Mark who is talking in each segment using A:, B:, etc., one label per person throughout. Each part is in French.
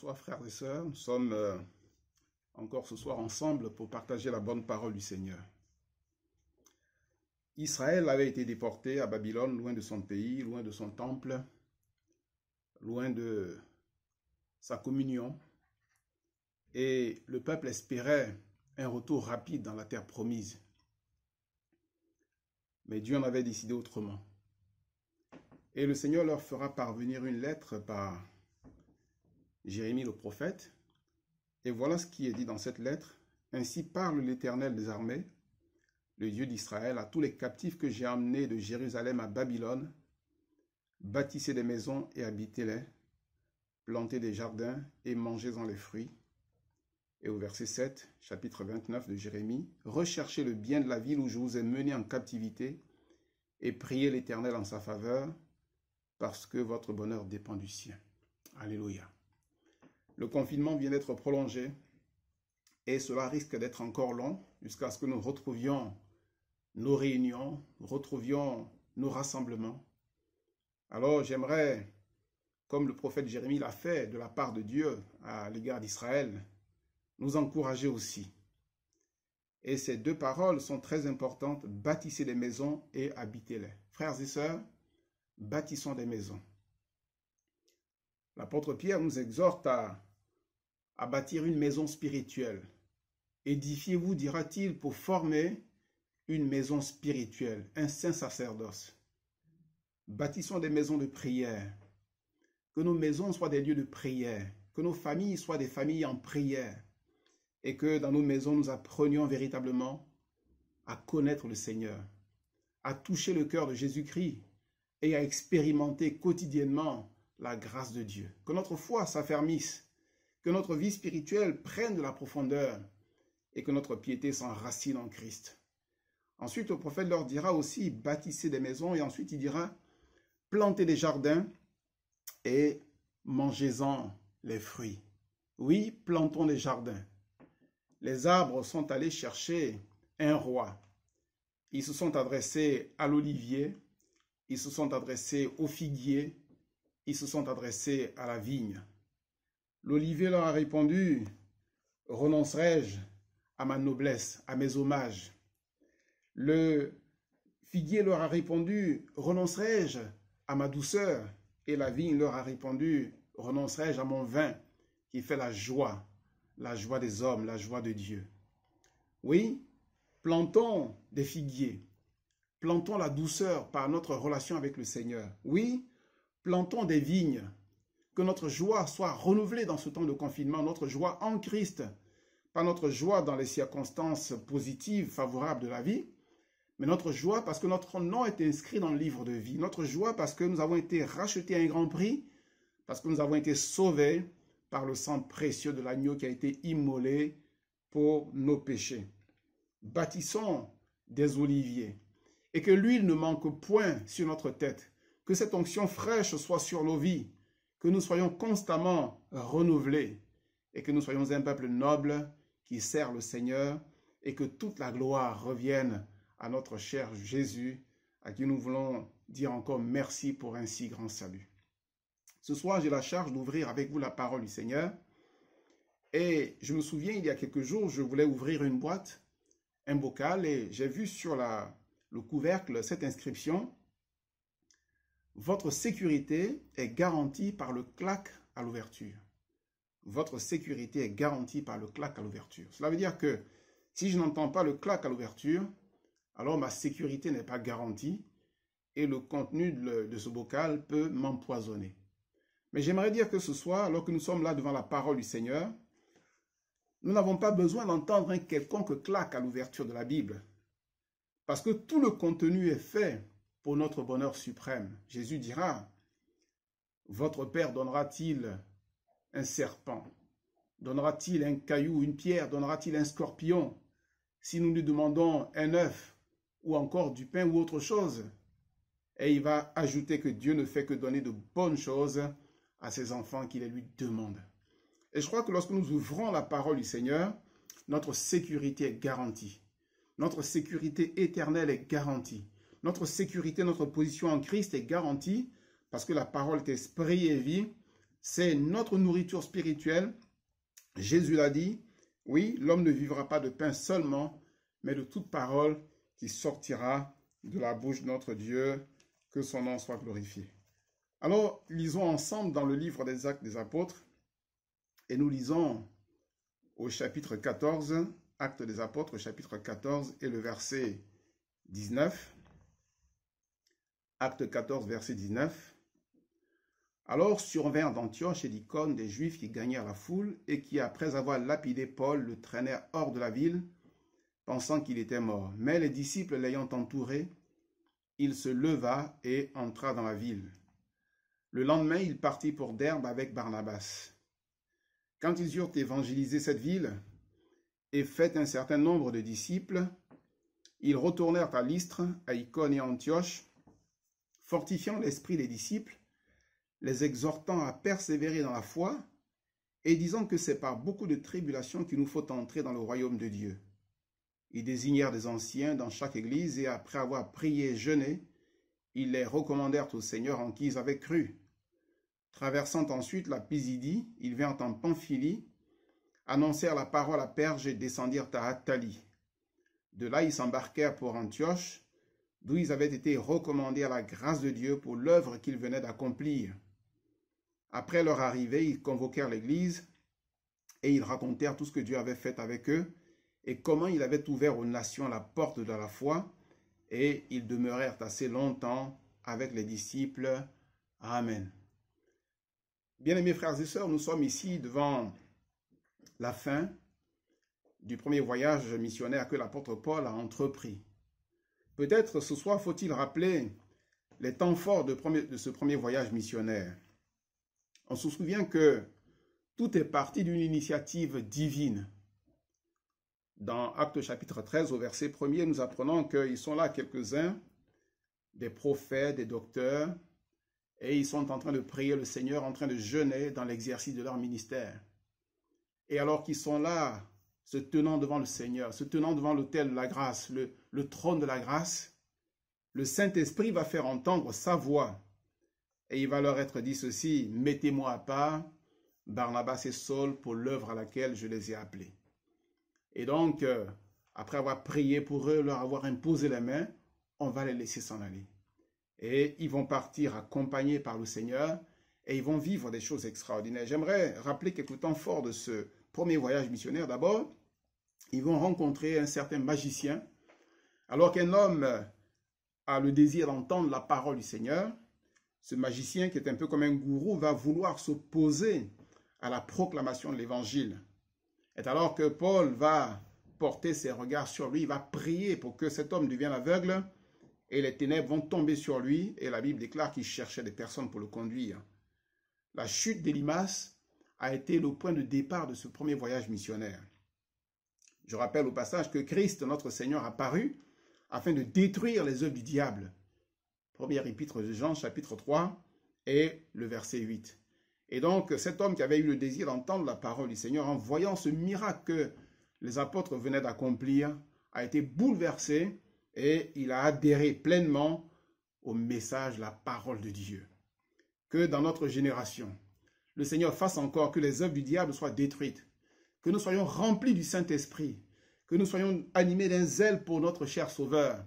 A: Bonsoir frères et sœurs, nous sommes encore ce soir ensemble pour partager la bonne parole du Seigneur. Israël avait été déporté à Babylone, loin de son pays, loin de son temple, loin de sa communion. Et le peuple espérait un retour rapide dans la terre promise. Mais Dieu en avait décidé autrement. Et le Seigneur leur fera parvenir une lettre par Jérémie le prophète. Et voilà ce qui est dit dans cette lettre. Ainsi parle l'Éternel des armées, le Dieu d'Israël, à tous les captifs que j'ai emmenés de Jérusalem à Babylone. Bâtissez des maisons et habitez-les, plantez des jardins et mangez-en les fruits. Et au verset 7, chapitre 29 de Jérémie, recherchez le bien de la ville où je vous ai mené en captivité et priez l'Éternel en sa faveur, parce que votre bonheur dépend du sien. Alléluia. Le confinement vient d'être prolongé et cela risque d'être encore long jusqu'à ce que nous retrouvions nos réunions, retrouvions nos rassemblements. Alors j'aimerais, comme le prophète Jérémie l'a fait de la part de Dieu à l'égard d'Israël, nous encourager aussi. Et ces deux paroles sont très importantes, bâtissez des maisons et habitez-les. Frères et sœurs, bâtissons des maisons. L'apôtre Pierre nous exhorte à bâtir une maison spirituelle. Édifiez-vous, dira-t-il, pour former une maison spirituelle, un saint sacerdoce. Bâtissons des maisons de prière. Que nos maisons soient des lieux de prière. Que nos familles soient des familles en prière. Et que dans nos maisons, nous apprenions véritablement à connaître le Seigneur, à toucher le cœur de Jésus-Christ et à expérimenter quotidiennement la grâce de Dieu. Que notre foi s'affermisse, que notre vie spirituelle prenne de la profondeur et que notre piété s'enracine en Christ. Ensuite, le prophète leur dira aussi, bâtissez des maisons, et ensuite il dira, plantez des jardins et mangez-en les fruits. Oui, plantons des jardins. Les arbres sont allés chercher un roi. Ils se sont adressés à l'olivier, ils se sont adressés au figuier, ils se sont adressés à la vigne. L'olivier leur a répondu, renoncerai-je à ma noblesse, à mes hommages? Le figuier leur a répondu, renoncerai-je à ma douceur? Et la vigne leur a répondu, renoncerai-je à mon vin qui fait la joie des hommes, la joie de Dieu? Oui, plantons des figuiers, plantons la douceur par notre relation avec le Seigneur. Oui, plantons des vignes, que notre joie soit renouvelée dans ce temps de confinement, notre joie en Christ, pas notre joie dans les circonstances positives, favorables de la vie, mais notre joie parce que notre nom est inscrit dans le livre de vie, notre joie parce que nous avons été rachetés à un grand prix, parce que nous avons été sauvés par le sang précieux de l'agneau qui a été immolé pour nos péchés. Bâtissons des oliviers et que l'huile ne manque point sur notre tête, que cette onction fraîche soit sur nos vies, que nous soyons constamment renouvelés et que nous soyons un peuple noble qui sert le Seigneur et que toute la gloire revienne à notre cher Jésus, à qui nous voulons dire encore merci pour un si grand salut. Ce soir, j'ai la charge d'ouvrir avec vous la parole du Seigneur. Et je me souviens, il y a quelques jours, je voulais ouvrir une boîte, un bocal, et j'ai vu sur le couvercle cette inscription. Votre sécurité est garantie par le clac à l'ouverture. Votre sécurité est garantie par le clac à l'ouverture. Cela veut dire que si je n'entends pas le clac à l'ouverture, alors ma sécurité n'est pas garantie et le contenu de ce bocal peut m'empoisonner. Mais j'aimerais dire que ce soir, alors que nous sommes là devant la parole du Seigneur, nous n'avons pas besoin d'entendre un quelconque clac à l'ouverture de la Bible. Parce que tout le contenu est fait pour notre bonheur suprême. Jésus dira, votre Père donnera-t-il un serpent? Donnera-t-il un caillou, une pierre? Donnera-t-il un scorpion? Si nous lui demandons un œuf ou encore du pain ou autre chose? Et il va ajouter que Dieu ne fait que donner de bonnes choses à ses enfants qui les lui demandent. Et je crois que lorsque nous ouvrons la parole du Seigneur, notre sécurité est garantie. Notre sécurité éternelle est garantie. Notre sécurité, notre position en Christ est garantie parce que la parole est esprit et vie. C'est notre nourriture spirituelle. Jésus l'a dit, oui, l'homme ne vivra pas de pain seulement, mais de toute parole qui sortira de la bouche de notre Dieu, que son nom soit glorifié. Alors, lisons ensemble dans le livre des Actes des Apôtres, et nous lisons au chapitre 14, Actes des Apôtres, chapitre 14, et le verset 19. Acte 14, verset 19. Alors survinrent d'Antioche et d'Icône des Juifs qui gagnèrent la foule et qui, après avoir lapidé Paul, le traînèrent hors de la ville, pensant qu'il était mort. Mais les disciples l'ayant entouré, il se leva et entra dans la ville. Le lendemain, il partit pour Derbe avec Barnabas. Quand ils eurent évangélisé cette ville et fait un certain nombre de disciples, ils retournèrent à Lystre, à Icône et à Antioche, fortifiant l'esprit des disciples, les exhortant à persévérer dans la foi, et disant que c'est par beaucoup de tribulations qu'il nous faut entrer dans le royaume de Dieu. Ils désignèrent des anciens dans chaque église, et après avoir prié et jeûné, ils les recommandèrent au Seigneur en qui ils avaient cru. Traversant ensuite la Pisidie, ils vinrent en Pamphylie, annoncèrent la parole à Perge et descendirent à Attalie. De là, ils s'embarquèrent pour Antioche, d'où ils avaient été recommandés à la grâce de Dieu pour l'œuvre qu'ils venaient d'accomplir. Après leur arrivée, ils convoquèrent l'Église et ils racontèrent tout ce que Dieu avait fait avec eux et comment il avait ouvert aux nations la porte de la foi, et ils demeurèrent assez longtemps avec les disciples. Amen. Bien-aimés frères et sœurs, nous sommes ici devant la fin du premier voyage missionnaire que l'apôtre Paul a entrepris. Peut-être ce soir faut-il rappeler les temps forts de ce premier voyage missionnaire. On se souvient que tout est parti d'une initiative divine. Dans Actes chapitre 13, au verset 1er, nous apprenons qu'ils sont là quelques-uns, des prophètes, des docteurs, et ils sont en train de prier le Seigneur, en train de jeûner dans l'exercice de leur ministère. Et alors qu'ils sont là, se tenant devant le Seigneur, se tenant devant l'autel de la grâce, le trône de la grâce, le Saint-Esprit va faire entendre sa voix. Et il va leur être dit ceci: mettez-moi à part Barnabas et Saul pour l'œuvre à laquelle je les ai appelés. Et donc, après avoir prié pour eux, leur avoir imposé les mains, on va les laisser s'en aller. Et ils vont partir accompagnés par le Seigneur et ils vont vivre des choses extraordinaires. J'aimerais rappeler quelques temps forts de ce premier voyage missionnaire. D'abord, ils vont rencontrer un certain magicien. Alors qu'un homme a le désir d'entendre la parole du Seigneur, ce magicien, qui est un peu comme un gourou, va vouloir s'opposer à la proclamation de l'Évangile. Et alors que Paul va porter ses regards sur lui, il va prier pour que cet homme devienne aveugle, et les ténèbres vont tomber sur lui, et la Bible déclare qu'il cherchait des personnes pour le conduire. La chute d'Élymas a été le point de départ de ce premier voyage missionnaire. Je rappelle au passage que Christ, notre Seigneur, a paru afin de détruire les œuvres du diable. Première épître de Jean, chapitre 3, et le verset 8. Et donc, cet homme qui avait eu le désir d'entendre la parole du Seigneur, en voyant ce miracle que les apôtres venaient d'accomplir, a été bouleversé et il a adhéré pleinement au message, la parole de Dieu. Que dans notre génération, le Seigneur fasse encore que les œuvres du diable soient détruites, que nous soyons remplis du Saint-Esprit, que nous soyons animés d'un zèle pour notre cher Sauveur,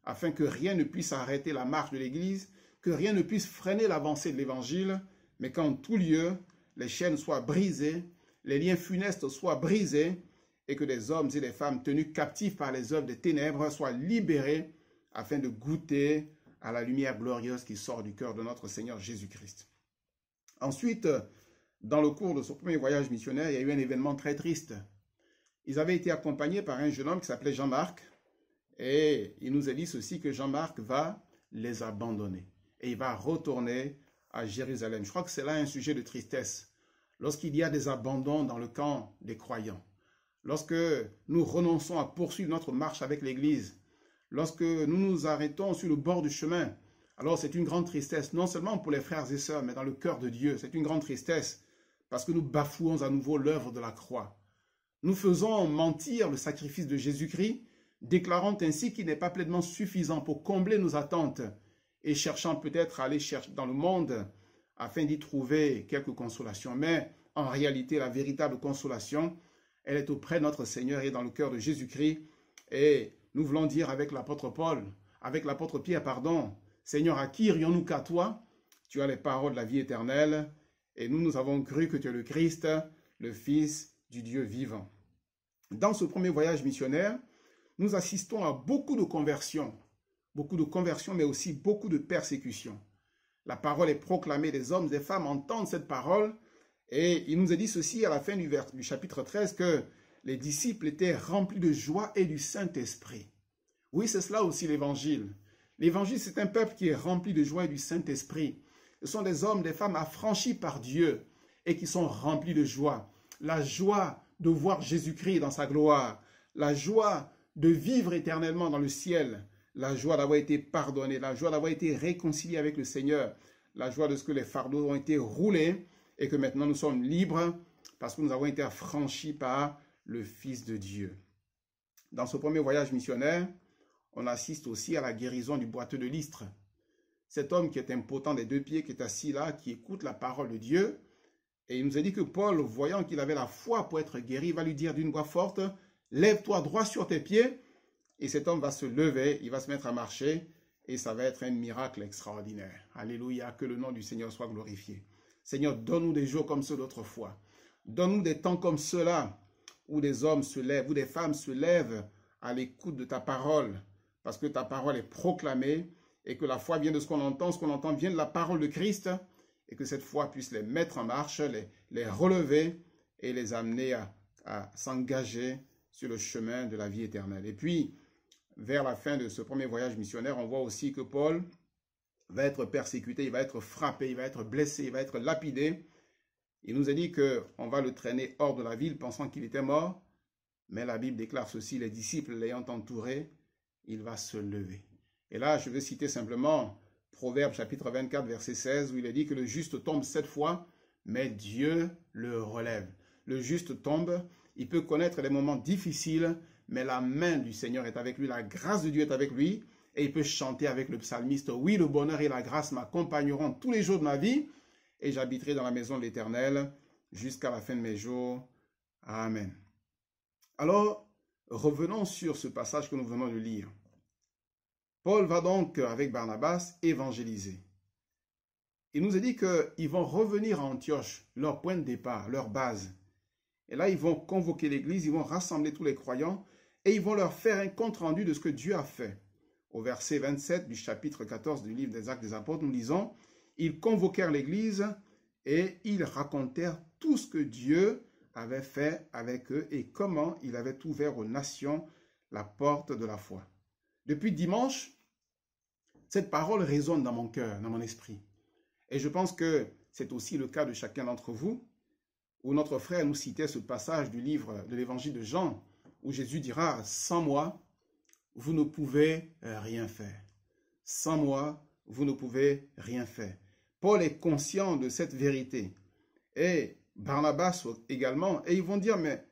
A: afin que rien ne puisse arrêter la marche de l'Église, que rien ne puisse freiner l'avancée de l'Évangile, mais qu'en tout lieu, les chaînes soient brisées, les liens funestes soient brisés, et que des hommes et des femmes tenus captifs par les œuvres des ténèbres soient libérés, afin de goûter à la lumière glorieuse qui sort du cœur de notre Seigneur Jésus-Christ. Ensuite, dans le cours de ce premier voyage missionnaire, il y a eu un événement très triste. Ils avaient été accompagnés par un jeune homme qui s'appelait Jean-Marc, et il nous a dit ceci, que Jean-Marc va les abandonner, et il va retourner à Jérusalem. Je crois que c'est là un sujet de tristesse. Lorsqu'il y a des abandons dans le camp des croyants, lorsque nous renonçons à poursuivre notre marche avec l'Église, lorsque nous nous arrêtons sur le bord du chemin, alors c'est une grande tristesse, non seulement pour les frères et sœurs, mais dans le cœur de Dieu. C'est une grande tristesse parce que nous bafouons à nouveau l'œuvre de la croix. Nous faisons mentir le sacrifice de Jésus-Christ, déclarant ainsi qu'il n'est pas pleinement suffisant pour combler nos attentes et cherchant peut-être à aller chercher dans le monde afin d'y trouver quelques consolations. Mais en réalité, la véritable consolation, elle est auprès de notre Seigneur et dans le cœur de Jésus-Christ. Et nous voulons dire avec l'apôtre Paul, avec l'apôtre Pierre, pardon, Seigneur, à qui irions-nous qu'à toi? Tu as les paroles de la vie éternelle. Et nous avons cru que tu es le Christ, le Fils du Dieu vivant. Dans ce premier voyage missionnaire, nous assistons à beaucoup de conversions, mais aussi beaucoup de persécutions. La parole est proclamée, des hommes, des femmes entendent cette parole, et il nous est dit ceci à la fin du chapitre 13, que les disciples étaient remplis de joie et du Saint-Esprit. Oui, c'est cela aussi l'évangile. L'évangile, c'est un peuple qui est rempli de joie et du Saint-Esprit. Ce sont des hommes, des femmes affranchis par Dieu et qui sont remplis de joie. La joie de voir Jésus-Christ dans sa gloire, la joie de vivre éternellement dans le ciel, la joie d'avoir été pardonné, la joie d'avoir été réconcilié avec le Seigneur, la joie de ce que les fardeaux ont été roulés et que maintenant nous sommes libres parce que nous avons été affranchis par le Fils de Dieu. Dans ce premier voyage missionnaire, on assiste aussi à la guérison du boiteux de Lystre. Cet homme qui est impotent des deux pieds, qui est assis là, qui écoute la parole de Dieu. Et il nous a dit que Paul, voyant qu'il avait la foi pour être guéri, va lui dire d'une voix forte, « Lève-toi droit sur tes pieds ». Et cet homme va se lever, il va se mettre à marcher, et ça va être un miracle extraordinaire. Alléluia, que le nom du Seigneur soit glorifié. Seigneur, donne-nous des jours comme ceux d'autrefois. Donne-nous des temps comme ceux-là, où des hommes se lèvent, où des femmes se lèvent à l'écoute de ta parole, parce que ta parole est proclamée, et que la foi vient de ce qu'on entend vient de la parole de Christ, et que cette foi puisse les mettre en marche, les relever, et les amener à s'engager sur le chemin de la vie éternelle. Et puis, vers la fin de ce premier voyage missionnaire, on voit aussi que Paul va être persécuté, il va être frappé, il va être blessé, il va être lapidé. Il nous a dit qu'on va le traîner hors de la ville pensant qu'il était mort, mais la Bible déclare ceci, les disciples l'ayant entouré, il va se lever. Et là, je vais citer simplement Proverbe chapitre 24, verset 16, où il est dit que le juste tombe 7 fois, mais Dieu le relève. Le juste tombe, il peut connaître des moments difficiles, mais la main du Seigneur est avec lui, la grâce de Dieu est avec lui, et il peut chanter avec le psalmiste, « Oui, le bonheur et la grâce m'accompagneront tous les jours de ma vie, et j'habiterai dans la maison de l'Éternel jusqu'à la fin de mes jours. Amen. » Alors, revenons sur ce passage que nous venons de lire. Paul va donc, avec Barnabas, évangéliser. Il nous a dit qu'ils vont revenir à Antioche, leur point de départ, leur base. Et là, ils vont convoquer l'église, ils vont rassembler tous les croyants et ils vont leur faire un compte-rendu de ce que Dieu a fait. Au verset 27 du chapitre 14 du livre des Actes des Apôtres, nous lisons « Ils convoquèrent l'église et ils racontèrent tout ce que Dieu avait fait avec eux et comment il avait ouvert aux nations la porte de la foi. » Depuis dimanche, cette parole résonne dans mon cœur, dans mon esprit. Et je pense que c'est aussi le cas de chacun d'entre vous, où notre frère nous citait ce passage du livre de l'évangile de Jean, où Jésus dira « Sans moi, vous ne pouvez rien faire. Sans moi, vous ne pouvez rien faire. » Paul est conscient de cette vérité. Et Barnabas également. Et ils vont dire « Mais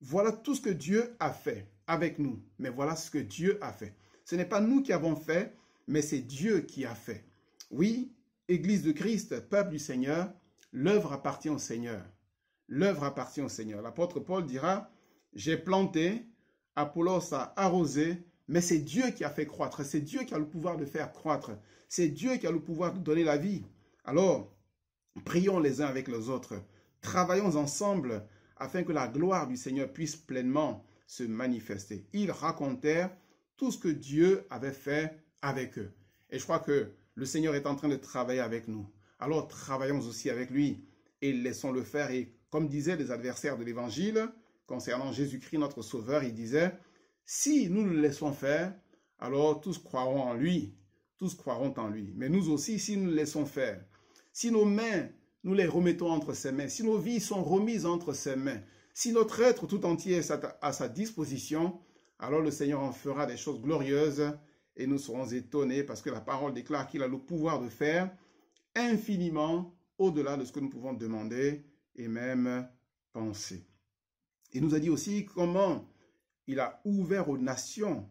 A: voilà tout ce que Dieu a fait avec nous. Mais voilà ce que Dieu a fait. » Ce n'est pas nous qui avons fait, mais c'est Dieu qui a fait. Oui, Église de Christ, peuple du Seigneur, l'œuvre appartient au Seigneur. L'œuvre appartient au Seigneur. L'apôtre Paul dira, j'ai planté, Apollos a arrosé, mais c'est Dieu qui a fait croître. C'est Dieu qui a le pouvoir de faire croître. C'est Dieu qui a le pouvoir de donner la vie. Alors, prions les uns avec les autres. Travaillons ensemble afin que la gloire du Seigneur puisse pleinement se manifester. Ils racontèrent tout ce que Dieu avait fait avec eux. Et je crois que le Seigneur est en train de travailler avec nous. Alors travaillons aussi avec lui et laissons-le faire. Et comme disaient les adversaires de l'Évangile, concernant Jésus-Christ, notre Sauveur, il disait, si nous le laissons faire, alors tous croiront en lui. Tous croiront en lui. Mais nous aussi, si nous le laissons faire, si nos mains, nous les remettons entre ses mains, si nos vies sont remises entre ses mains, si notre être tout entier est à sa disposition, alors le Seigneur en fera des choses glorieuses et nous serons étonnés parce que la parole déclare qu'il a le pouvoir de faire infiniment au-delà de ce que nous pouvons demander et même penser. Il nous a dit aussi comment il a ouvert aux nations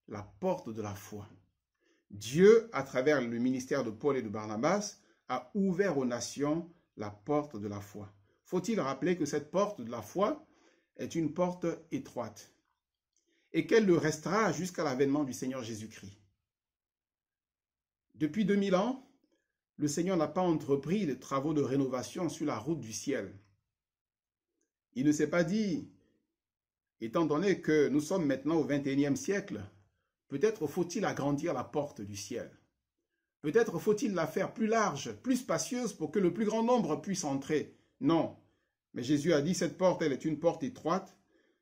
A: la porte de la foi. Dieu, à travers le ministère de Paul et de Barnabas, a ouvert aux nations la porte de la foi. Faut-il rappeler que cette porte de la foi est une porte étroite et qu'elle le restera jusqu'à l'avènement du Seigneur Jésus-Christ. Depuis 2000 ans, le Seigneur n'a pas entrepris les travaux de rénovation sur la route du ciel. Il ne s'est pas dit, étant donné que nous sommes maintenant au XXIe siècle, peut-être faut-il agrandir la porte du ciel. Peut-être faut-il la faire plus large, plus spacieuse pour que le plus grand nombre puisse entrer. Non, mais Jésus a dit, cette porte, elle est une porte étroite,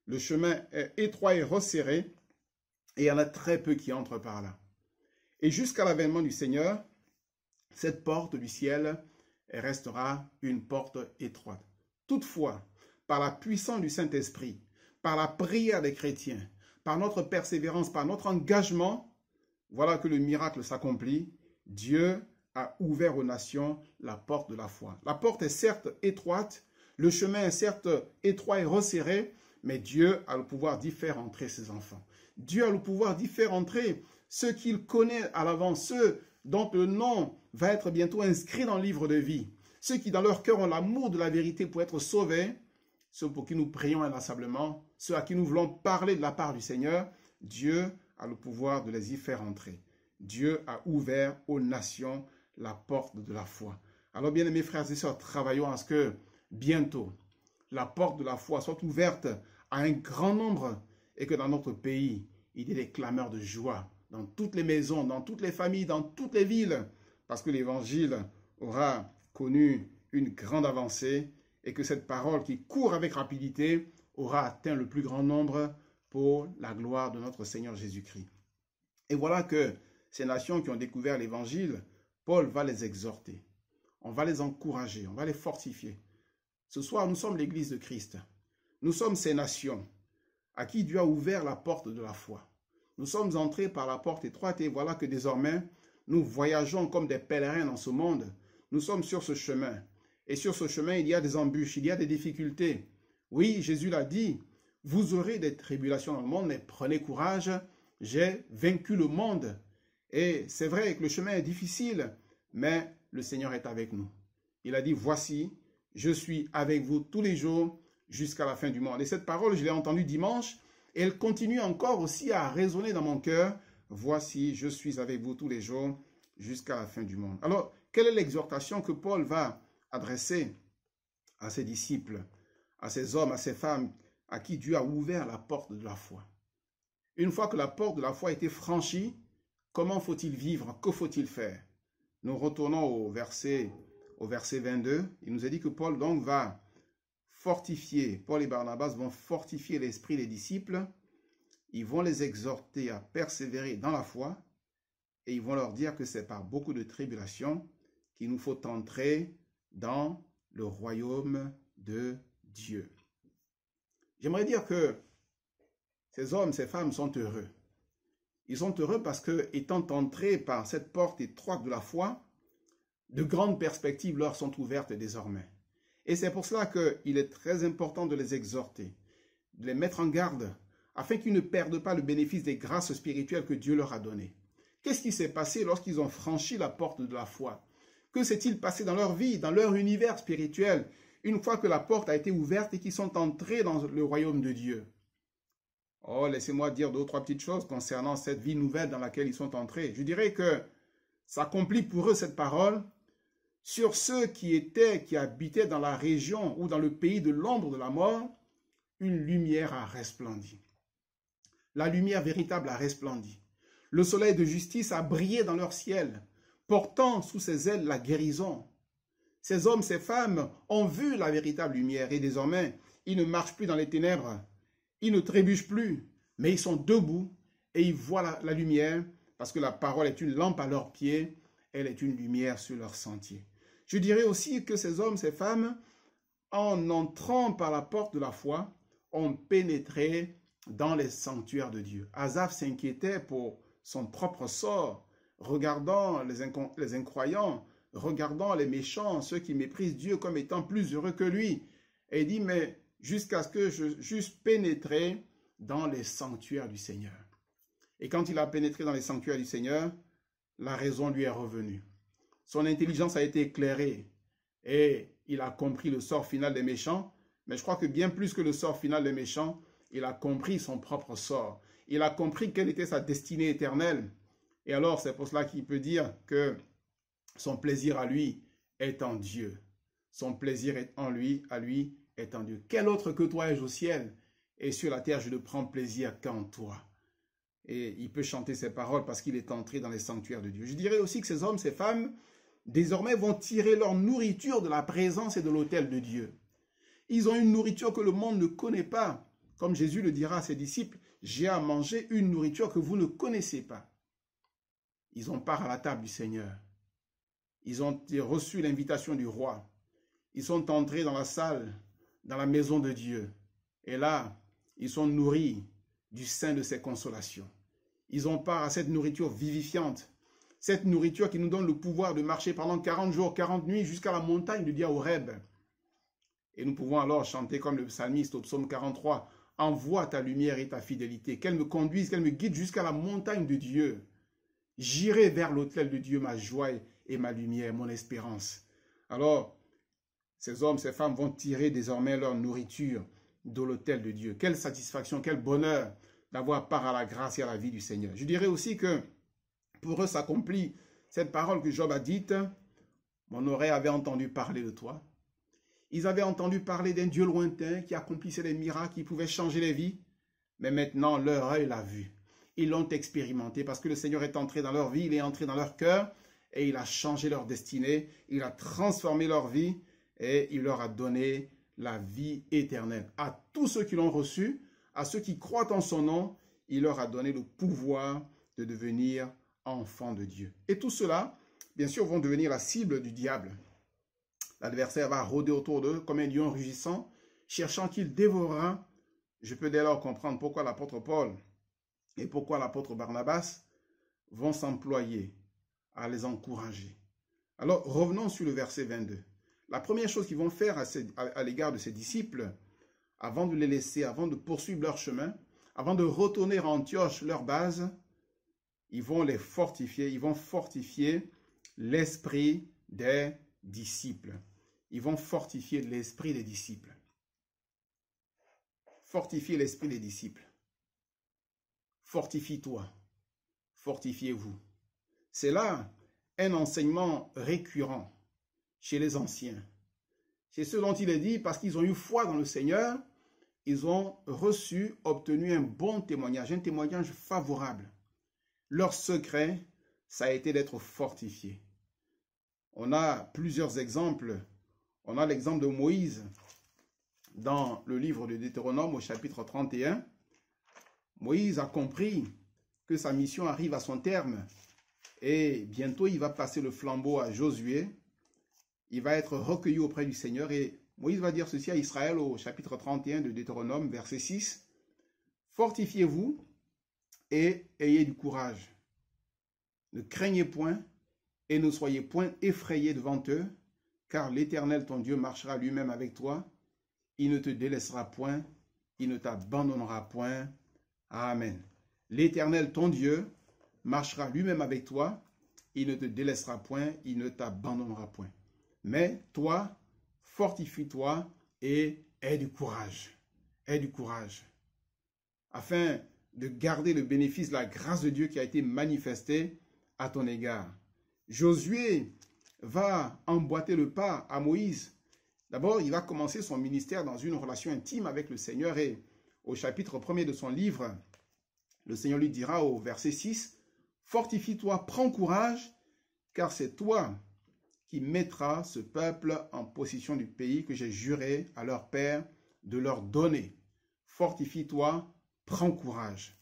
A: le chemin est étroit et resserré, et il y en a très peu qui entrent par là. Et jusqu'à l'avènement du Seigneur, cette porte du ciel restera une porte étroite. Toutefois, par la puissance du Saint-Esprit, par la prière des chrétiens, par notre persévérance, par notre engagement, voilà que le miracle s'accomplit. Dieu a ouvert aux nations la porte de la foi. La porte est certes étroite, le chemin est certes étroit et resserré, mais Dieu a le pouvoir d'y faire entrer ses enfants. Dieu a le pouvoir d'y faire entrer ceux qu'il connaît à l'avance, ceux dont le nom va être bientôt inscrit dans le livre de vie, ceux qui dans leur cœur ont l'amour de la vérité pour être sauvés, ceux pour qui nous prions inlassablement, ceux à qui nous voulons parler de la part du Seigneur. Dieu a le pouvoir de les y faire entrer. Dieu a ouvert aux nations la porte de la foi. Alors bien aimés frères et sœurs, travaillons à ce que bientôt la porte de la foi soit ouverte à un grand nombre et que dans notre pays, il y ait des clameurs de joie dans toutes les maisons, dans toutes les familles, dans toutes les villes, parce que l'évangile aura connu une grande avancée et que cette parole qui court avec rapidité aura atteint le plus grand nombre pour la gloire de notre Seigneur Jésus-Christ. Et voilà que ces nations qui ont découvert l'évangile, Paul va les exhorter, on va les encourager, on va les fortifier. Ce soir, nous sommes l'Église de Christ. Nous sommes ces nations à qui Dieu a ouvert la porte de la foi. Nous sommes entrés par la porte étroite et voilà que désormais, nous voyageons comme des pèlerins dans ce monde. Nous sommes sur ce chemin. Et sur ce chemin, il y a des embûches, il y a des difficultés. Oui, Jésus l'a dit, vous aurez des tribulations dans le monde, mais prenez courage, j'ai vaincu le monde. Et c'est vrai que le chemin est difficile, mais le Seigneur est avec nous. Il a dit, voici, je suis avec vous tous les jours jusqu'à la fin du monde. Et cette parole, je l'ai entendue dimanche, et elle continue encore aussi à résonner dans mon cœur. Voici, je suis avec vous tous les jours jusqu'à la fin du monde. Alors, quelle est l'exhortation que Paul va adresser à ses disciples, à ces hommes, à ces femmes à qui Dieu a ouvert la porte de la foi? Une fois que la porte de la foi a été franchie, comment faut-il vivre? Que faut-il faire? Nous retournons au verset 22. Il nous est dit que Paul donc va fortifier, Paul et Barnabas vont fortifier l'esprit des disciples, ils vont les exhorter à persévérer dans la foi et ils vont leur dire que c'est par beaucoup de tribulations qu'il nous faut entrer dans le royaume de Dieu. J'aimerais dire que ces hommes, ces femmes sont heureux. Ils sont heureux parce que, étant entrés par cette porte étroite de la foi, de grandes perspectives leur sont ouvertes désormais. Et c'est pour cela qu'il est très important de les exhorter, de les mettre en garde, afin qu'ils ne perdent pas le bénéfice des grâces spirituelles que Dieu leur a données. Qu'est-ce qui s'est passé lorsqu'ils ont franchi la porte de la foi? Que s'est-il passé dans leur vie, dans leur univers spirituel, une fois que la porte a été ouverte et qu'ils sont entrés dans le royaume de Dieu? Oh, laissez-moi dire deux ou trois petites choses concernant cette vie nouvelle dans laquelle ils sont entrés. Je dirais que s'accomplit pour eux cette parole sur ceux qui habitaient dans la région ou dans le pays de l'ombre de la mort. Une lumière a resplendi. La lumière véritable a resplendi. Le soleil de justice a brillé dans leur ciel, portant sous ses ailes la guérison. Ces hommes, ces femmes ont vu la véritable lumière et désormais, ils ne marchent plus dans les ténèbres. Ils ne trébuchent plus, mais ils sont debout et ils voient la lumière parce que la parole est une lampe à leurs pieds, elle est une lumière sur leur sentier. Je dirais aussi que ces hommes, ces femmes, en entrant par la porte de la foi, ont pénétré dans les sanctuaires de Dieu. Asaph s'inquiétait pour son propre sort, regardant les incroyants, regardant les méchants, ceux qui méprisent Dieu comme étant plus heureux que lui. Et il dit, mais jusqu'à ce que j'eusse pénétré dans les sanctuaires du Seigneur. Et quand il a pénétré dans les sanctuaires du Seigneur, la raison lui est revenue. son intelligence a été éclairée et il a compris le sort final des méchants. Mais je crois que bien plus que le sort final des méchants, il a compris son propre sort. Il a compris quelle était sa destinée éternelle. Et alors, c'est pour cela qu'il peut dire que son plaisir à lui est en Dieu. Son plaisir est en lui, à lui est en Dieu. Quel autre que toi ai-je au ciel? Et sur la terre, je ne prends plaisir qu'en toi. Et il peut chanter ces paroles parce qu'il est entré dans les sanctuaires de Dieu. Je dirais aussi que ces hommes, ces femmes, désormais vont tirer leur nourriture de la présence et de l'autel de Dieu. Ils ont une nourriture que le monde ne connaît pas. Comme Jésus le dira à ses disciples, j'ai à manger une nourriture que vous ne connaissez pas. Ils ont part à la table du Seigneur. Ils ont reçu l'invitation du roi. Ils sont entrés dans la salle, dans la maison de Dieu. Et là, ils sont nourris du sein de ses consolations. Ils ont part à cette nourriture vivifiante, cette nourriture qui nous donne le pouvoir de marcher pendant 40 jours, 40 nuits jusqu'à la montagne de Dia Horeb. Et nous pouvons alors chanter comme le psalmiste au psaume 43, « Envoie ta lumière et ta fidélité, qu'elle me conduise, qu'elle me guide jusqu'à la montagne de Dieu. J'irai vers l'autel de Dieu, ma joie et ma lumière, mon espérance. » Alors, ces hommes, ces femmes vont tirer désormais leur nourriture de l'autel de Dieu. Quelle satisfaction, quel bonheur d'avoir part à la grâce et à la vie du Seigneur. Je dirais aussi que pour eux s'accomplit cette parole que Job a dite, « Mon oreille avait entendu parler de toi. » Ils avaient entendu parler d'un Dieu lointain qui accomplissait des miracles, qui pouvait changer les vies. Mais maintenant, leur œil l'a vu. Ils l'ont expérimenté parce que le Seigneur est entré dans leur vie, il est entré dans leur cœur et il a changé leur destinée, il a transformé leur vie et il leur a donné la vie éternelle. À tous ceux qui l'ont reçu, à ceux qui croient en son nom, il leur a donné le pouvoir de devenir enfants de Dieu. Et tout cela, bien sûr, vont devenir la cible du diable. L'adversaire va rôder autour d'eux comme un lion rugissant, cherchant qu'il dévorera. Je peux dès lors comprendre pourquoi l'apôtre Paul et pourquoi l'apôtre Barnabas vont s'employer à les encourager. Alors, revenons sur le verset 22. La première chose qu'ils vont faire à l'égard de ces disciples, avant de les laisser, avant de poursuivre leur chemin, avant de retourner à Antioche, leur base, ils vont les fortifier, ils vont fortifier l'esprit des disciples. Ils vont fortifier l'esprit des disciples. Fortifier l'esprit des disciples. Fortifie-toi. Fortifiez-vous. C'est là un enseignement récurrent chez les anciens. C'est ce dont il est dit, parce qu'ils ont eu foi dans le Seigneur, ils ont reçu, obtenu un bon témoignage, un témoignage favorable. Leur secret, ça a été d'être fortifiés. On a plusieurs exemples. On a l'exemple de Moïse dans le livre de Deutéronome au chapitre 31. Moïse a compris que sa mission arrive à son terme et bientôt il va passer le flambeau à Josué. Il va être recueilli auprès du Seigneur et Moïse va dire ceci à Israël au chapitre 31 de Deutéronome, verset 6. « Fortifiez-vous et ayez du courage. Ne craignez point et ne soyez point effrayés devant eux, car l'Éternel ton Dieu marchera lui-même avec toi. Il ne te délaissera point, il ne t'abandonnera point. Amen. L'Éternel ton Dieu marchera lui-même avec toi, il ne te délaissera point, il ne t'abandonnera point. Mais toi, fortifie-toi et aie du courage. Aie du courage. Afin de garder le bénéfice de la grâce de Dieu qui a été manifestée à ton égard. Josué va emboîter le pas à Moïse. D'abord, il va commencer son ministère dans une relation intime avec le Seigneur et au chapitre 1er de son livre, le Seigneur lui dira au verset 6, « Fortifie-toi, prends courage, car c'est toi qui mettras ce peuple en possession du pays que j'ai juré à leur père de leur donner. Fortifie-toi, prends courage. »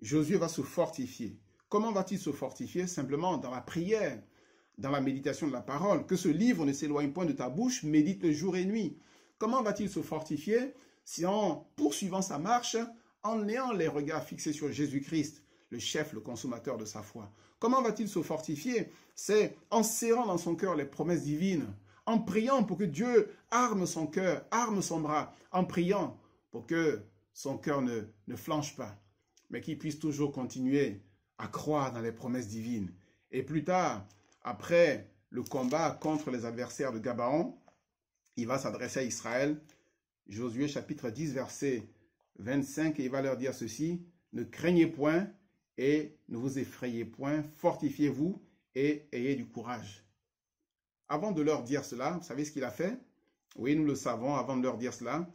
A: Josué va se fortifier. Comment va-t-il se fortifier? Simplement dans la prière, dans la méditation de la parole. Que ce livre ne s'éloigne point de ta bouche, médite le jour et nuit. Comment va-t-il se fortifier? C'est en poursuivant sa marche, en ayant les regards fixés sur Jésus-Christ, le chef, le consommateur de sa foi. Comment va-t-il se fortifier? C'est en serrant dans son cœur les promesses divines, en priant pour que Dieu arme son cœur, arme son bras, en priant pour que son cœur ne flanche pas, mais qu'il puisse toujours continuer à croire dans les promesses divines. Et plus tard, après le combat contre les adversaires de Gabaon, il va s'adresser à Israël. Josué chapitre 10, verset 25, et il va leur dire ceci: ne craignez point et ne vous effrayez point, fortifiez-vous et ayez du courage. Avant de leur dire cela, vous savez ce qu'il a fait? Oui, nous le savons, avant de leur dire cela,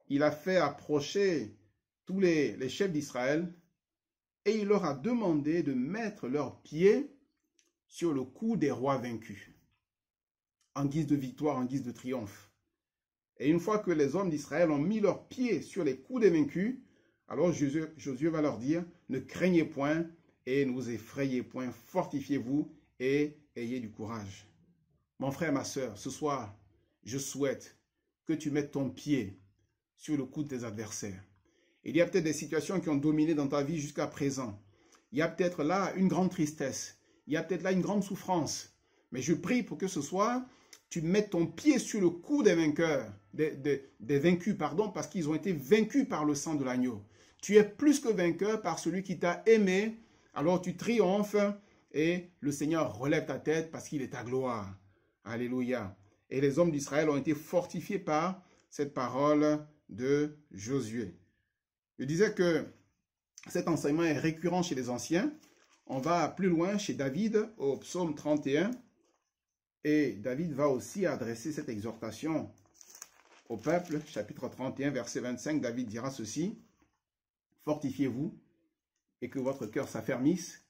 A: il a fait approcher tous les chefs d'Israël et il leur a demandé de mettre leurs pieds sur le cou des rois vaincus, en guise de victoire, en guise de triomphe. Et une fois que les hommes d'Israël ont mis leurs pieds sur les coups des vaincus, alors Josué va leur dire: ne craignez point et ne vous effrayez point, fortifiez-vous et ayez du courage. Mon frère, ma sœur, ce soir, je souhaite que tu mettes ton pied sur le cou de tes adversaires. Il y a peut-être des situations qui ont dominé dans ta vie jusqu'à présent. Il y a peut-être là une grande tristesse. Il y a peut-être là une grande souffrance. Mais je prie pour que ce soir, tu mettes ton pied sur le cou des vainqueurs, des vaincus, pardon, parce qu'ils ont été vaincus par le sang de l'agneau. Tu es plus que vainqueur par celui qui t'a aimé. Alors tu triomphes et le Seigneur relève ta tête parce qu'il est ta gloire. Alléluia. Et les hommes d'Israël ont été fortifiés par cette parole de Josué. Je disais que cet enseignement est récurrent chez les anciens. On va plus loin chez David au psaume 31. Et David va aussi adresser cette exhortation au peuple. Chapitre 31, verset 25, David dira ceci: fortifiez-vous et que votre cœur s'affermisse,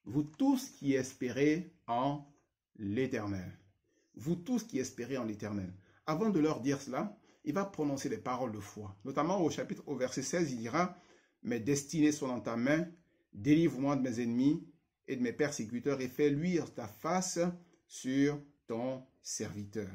A: vous tous qui espérez en l'Éternel. Vous tous qui espérez en l'Éternel. Avant de leur dire cela, il va prononcer des paroles de foi. Notamment au verset 16, il dira: mes destinées sont dans ta main, délivre-moi de mes ennemis et de mes persécuteurs et fais luire ta face sur ton serviteur.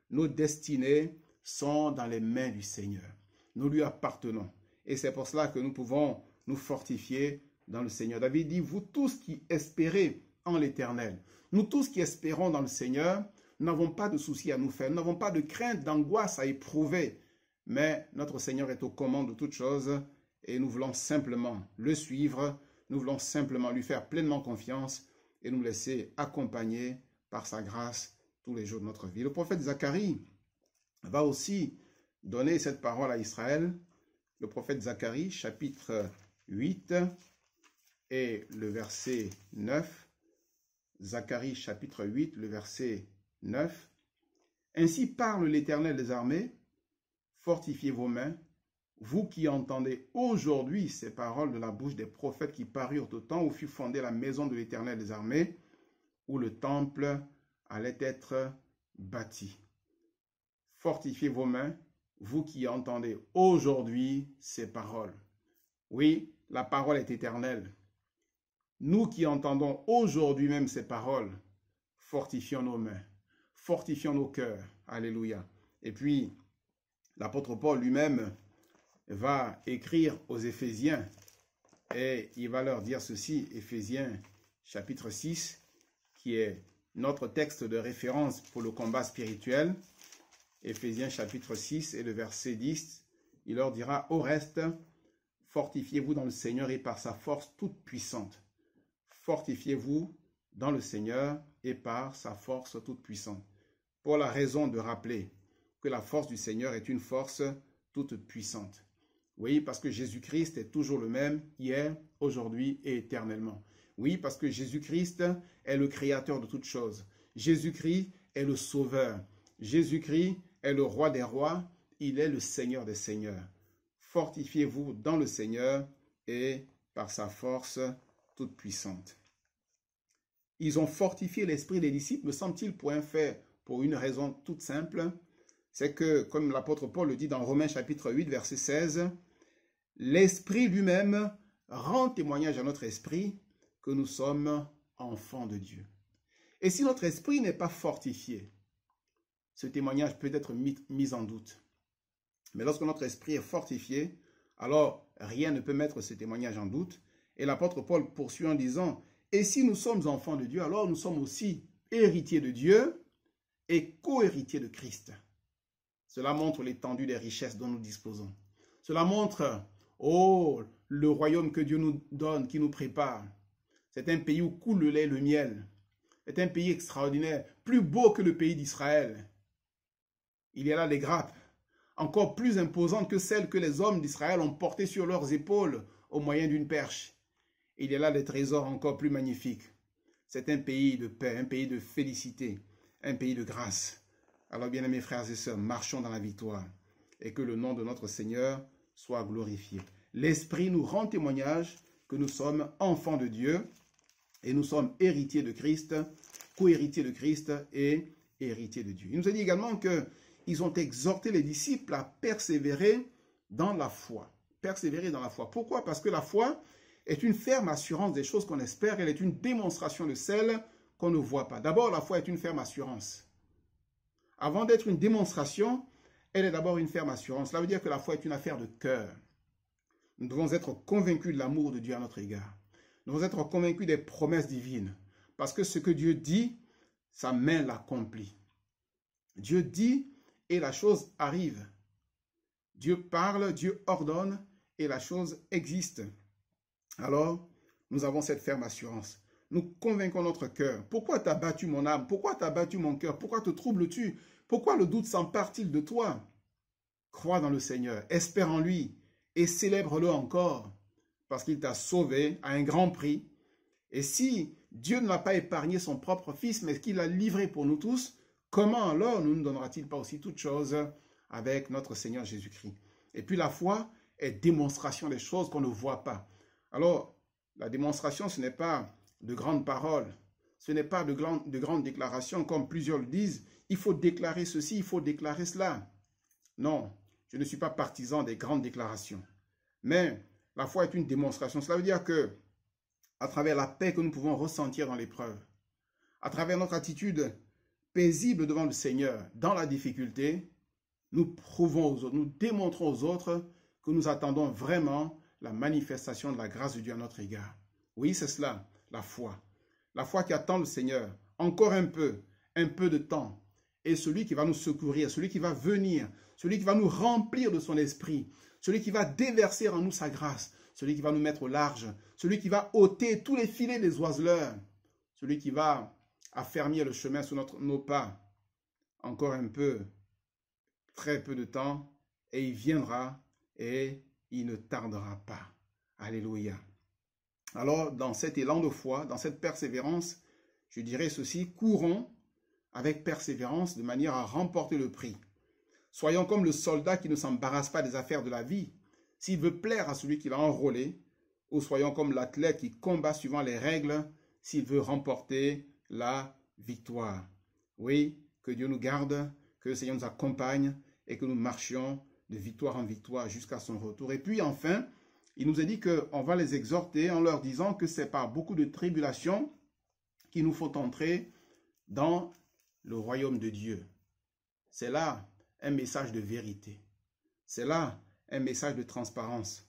A: Nos destinées sont dans les mains du Seigneur. Nous lui appartenons. Et c'est pour cela que nous pouvons nous fortifier dans le Seigneur. David dit: vous tous qui espérez en l'Éternel. Nous tous qui espérons dans le Seigneur, nous n'avons pas de soucis à nous faire. Nous n'avons pas de crainte, d'angoisse à éprouver. Mais notre Seigneur est aux commandes de toutes choses et nous voulons simplement le suivre. Nous voulons simplement lui faire pleinement confiance et nous laisser accompagner par sa grâce tous les jours de notre vie. Le prophète Zacharie va aussi donner cette parole à Israël. Le prophète Zacharie, chapitre 8 et le verset 9. Zacharie, chapitre 8, le verset 9. Ainsi parle l'Éternel des armées: fortifiez vos mains, vous qui entendez aujourd'hui ces paroles de la bouche des prophètes qui parurent au temps où fut fondée la maison de l'Éternel des armées, où le temple allait être bâti. Fortifiez vos mains, vous qui entendez aujourd'hui ces paroles. Oui, la parole est éternelle. Nous qui entendons aujourd'hui même ces paroles, fortifions nos mains, fortifions nos cœurs. Alléluia. Et puis, l'apôtre Paul lui-même va écrire aux Éphésiens et il va leur dire ceci, Éphésiens chapitre 6, qui est notre texte de référence pour le combat spirituel. Éphésiens chapitre 6 et le verset 10, il leur dira: au reste, fortifiez-vous dans le Seigneur et par sa force toute puissante. Fortifiez-vous dans le Seigneur et par sa force toute puissante. Pour la raison de rappeler que la force du Seigneur est une force toute puissante. Oui, parce que Jésus-Christ est toujours le même hier, aujourd'hui et éternellement. Oui, parce que Jésus-Christ est le créateur de toutes choses. Jésus-Christ est le sauveur. Jésus-Christ est le roi des rois. Il est le Seigneur des seigneurs. Fortifiez-vous dans le Seigneur et par sa force toute puissante. Ils ont fortifié l'esprit des disciples, me semble-t-il, pour une raison toute simple. C'est que, comme l'apôtre Paul le dit dans Romains chapitre 8, verset 16, l'Esprit lui-même rend témoignage à notre esprit que nous sommes enfants de Dieu. Et si notre esprit n'est pas fortifié, ce témoignage peut être mis en doute. Mais lorsque notre esprit est fortifié, alors rien ne peut mettre ce témoignage en doute. Et l'apôtre Paul poursuit en disant: et si nous sommes enfants de Dieu, alors nous sommes aussi héritiers de Dieu et co-héritiers de Christ. Cela montre l'étendue des richesses dont nous disposons. Cela montre, le royaume que Dieu nous donne, qui nous prépare. C'est un pays où coule le lait et le miel. C'est un pays extraordinaire. plus beau que le pays d'Israël. Il y a là des grappes, encore plus imposantes que celles que les hommes d'Israël ont portées sur leurs épaules au moyen d'une perche. Il y a là des trésors encore plus magnifiques. C'est un pays de paix, un pays de félicité, un pays de grâce. Alors, bien-aimés frères et sœurs, marchons dans la victoire et que le nom de notre Seigneur soit glorifié. L'Esprit nous rend témoignage que nous sommes enfants de Dieu et nous sommes héritiers de Christ, co-héritiers de Christ et héritiers de Dieu. Il nous a dit également qu'ils ont exhorté les disciples à persévérer dans la foi. Persévérer dans la foi. Pourquoi? Parce que la foi est une ferme assurance des choses qu'on espère. Elle est une démonstration de celles qu'on ne voit pas. D'abord, la foi est une ferme assurance. Avant d'être une démonstration, elle est d'abord une ferme assurance. Cela veut dire que la foi est une affaire de cœur. Nous devons être convaincus de l'amour de Dieu à notre égard. Nous devons être convaincus des promesses divines. Parce que ce que Dieu dit, sa main l'accomplit. Dieu dit et la chose arrive. Dieu parle, Dieu ordonne et la chose existe. Alors, nous avons cette ferme assurance. Nous convainquons notre cœur. Pourquoi t'as battu mon âme? Pourquoi t'as battu mon cœur? Pourquoi te troubles-tu? Pourquoi le doute s'empare-t-il de toi? Crois dans le Seigneur, espère en lui et célèbre-le encore parce qu'il t'a sauvé à un grand prix. Et si Dieu ne l'a pas épargné son propre Fils, mais qu'il l'a livré pour nous tous, comment alors nous ne donnera-t-il pas aussi toutes choses avec notre Seigneur Jésus-Christ? Et puis la foi est démonstration des choses qu'on ne voit pas. Alors, la démonstration, ce n'est pas de grandes paroles, ce n'est pas de grandes déclarations, comme plusieurs le disent. Il faut déclarer ceci, il faut déclarer cela. Non, je ne suis pas partisan des grandes déclarations. Mais la foi est une démonstration. Cela veut dire que, à travers la paix que nous pouvons ressentir dans l'épreuve, à travers notre attitude paisible devant le Seigneur dans la difficulté, nous prouvons aux autres, nous démontrons aux autres que nous attendons vraiment la manifestation de la grâce de Dieu à notre égard. Oui, c'est cela, la foi. La foi qui attend le Seigneur, encore un peu de temps. Et celui qui va nous secourir, celui qui va venir, celui qui va nous remplir de son esprit, celui qui va déverser en nous sa grâce, celui qui va nous mettre au large, celui qui va ôter tous les filets des oiseleurs, celui qui va affermir le chemin sous nos pas. Encore un peu, très peu de temps, et il viendra et il ne tardera pas. Alléluia. Alors, dans cet élan de foi, dans cette persévérance, je dirais ceci, courons avec persévérance de manière à remporter le prix. Soyons comme le soldat qui ne s'embarrasse pas des affaires de la vie, s'il veut plaire à celui qui l'a enrôlé, ou soyons comme l'athlète qui combat suivant les règles, s'il veut remporter la victoire. Oui, que Dieu nous garde, que le Seigneur nous accompagne et que nous marchions de victoire en victoire jusqu'à son retour. Et puis enfin, il nous a dit qu'on va les exhorter en leur disant que c'est par beaucoup de tribulations qu'il nous faut entrer dans le royaume de Dieu. C'est là un message de vérité. C'est là un message de transparence.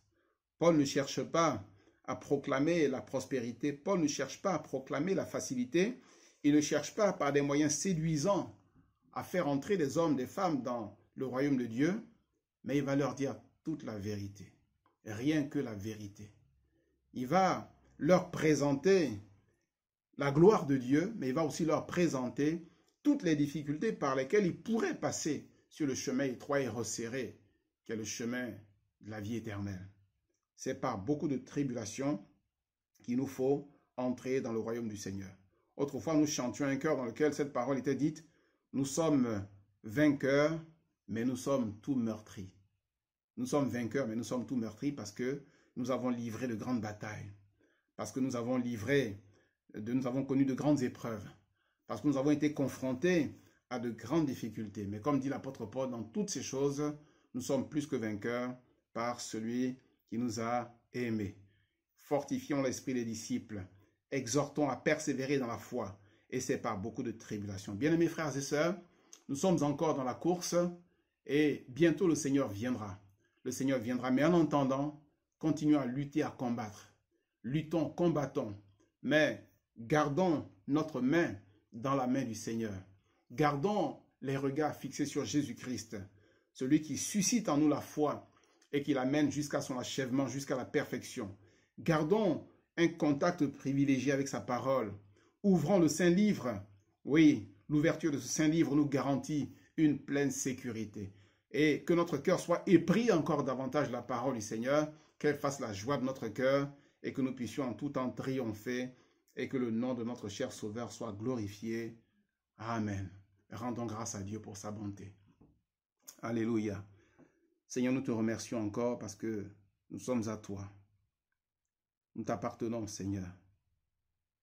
A: Paul ne cherche pas à proclamer la prospérité. Paul ne cherche pas à proclamer la facilité. Il ne cherche pas par des moyens séduisants à faire entrer des hommes, des femmes dans le royaume de Dieu, mais il va leur dire toute la vérité. Rien que la vérité. Il va leur présenter la gloire de Dieu, mais il va aussi leur présenter toutes les difficultés par lesquelles ils pourraient passer sur le chemin étroit et resserré, qui est le chemin de la vie éternelle. C'est par beaucoup de tribulations qu'il nous faut entrer dans le royaume du Seigneur. Autrefois, nous chantions un chœur dans lequel cette parole était dite, « Nous sommes vainqueurs, mais nous sommes tout meurtris. » Nous sommes vainqueurs, mais nous sommes tout meurtris parce que nous avons livré de grandes batailles, parce que nous avons connu de grandes épreuves, parce que nous avons été confrontés à de grandes difficultés. Mais comme dit l'apôtre Paul, dans toutes ces choses, nous sommes plus que vainqueurs par celui qui nous a aimés. Fortifions l'esprit des disciples, exhortons à persévérer dans la foi, et c'est par beaucoup de tribulations. Bien-aimés frères et sœurs, nous sommes encore dans la course, et bientôt le Seigneur viendra. Le Seigneur viendra, mais en attendant, continuons à lutter, à combattre. Luttons, combattons, mais gardons notre main dans la main du Seigneur. Gardons les regards fixés sur Jésus-Christ, celui qui suscite en nous la foi et qui l'amène jusqu'à son achèvement, jusqu'à la perfection. Gardons un contact privilégié avec sa parole. Ouvrons le Saint-Livre, oui, L'ouverture de ce saint livre nous garantit une pleine sécurité. Et que notre cœur soit épris encore davantage de la parole du Seigneur, qu'elle fasse la joie de notre cœur et que nous puissions en tout temps triompher et que le nom de notre cher Sauveur soit glorifié. Amen. Rendons grâce à Dieu pour sa bonté. Alléluia. Seigneur, nous te remercions encore parce que nous sommes à toi. Nous t'appartenons, Seigneur.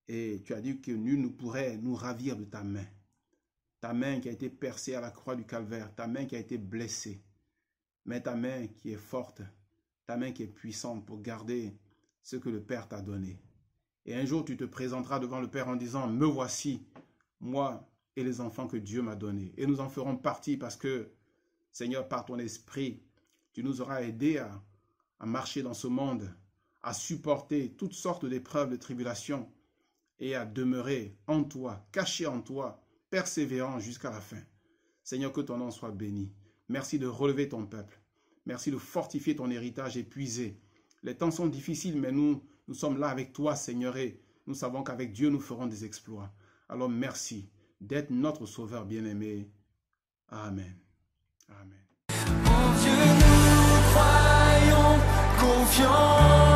A: Et tu as dit que nul ne pourrait nous ravir de ta main. Ta main qui a été percée à la croix du calvaire, ta main qui a été blessée, mais ta main qui est forte, ta main qui est puissante pour garder ce que le Père t'a donné. Et un jour, tu te présenteras devant le Père en disant, me voici, moi et les enfants que Dieu m'a donnés. Et nous en ferons partie parce que, Seigneur, par ton esprit, tu nous auras aidés à marcher dans ce monde, à supporter toutes sortes d'épreuves, de tribulations et à demeurer en toi, caché en toi, persévérant jusqu'à la fin. Seigneur, que ton nom soit béni. Merci de relever ton peuple. Merci de fortifier ton héritage épuisé. Les temps sont difficiles, mais nous sommes là avec toi, Seigneur, et nous savons qu'avec Dieu, nous ferons des exploits. Alors merci d'être notre Sauveur bien-aimé. Amen. Amen.
B: Mon Dieu, nous croyons confiants.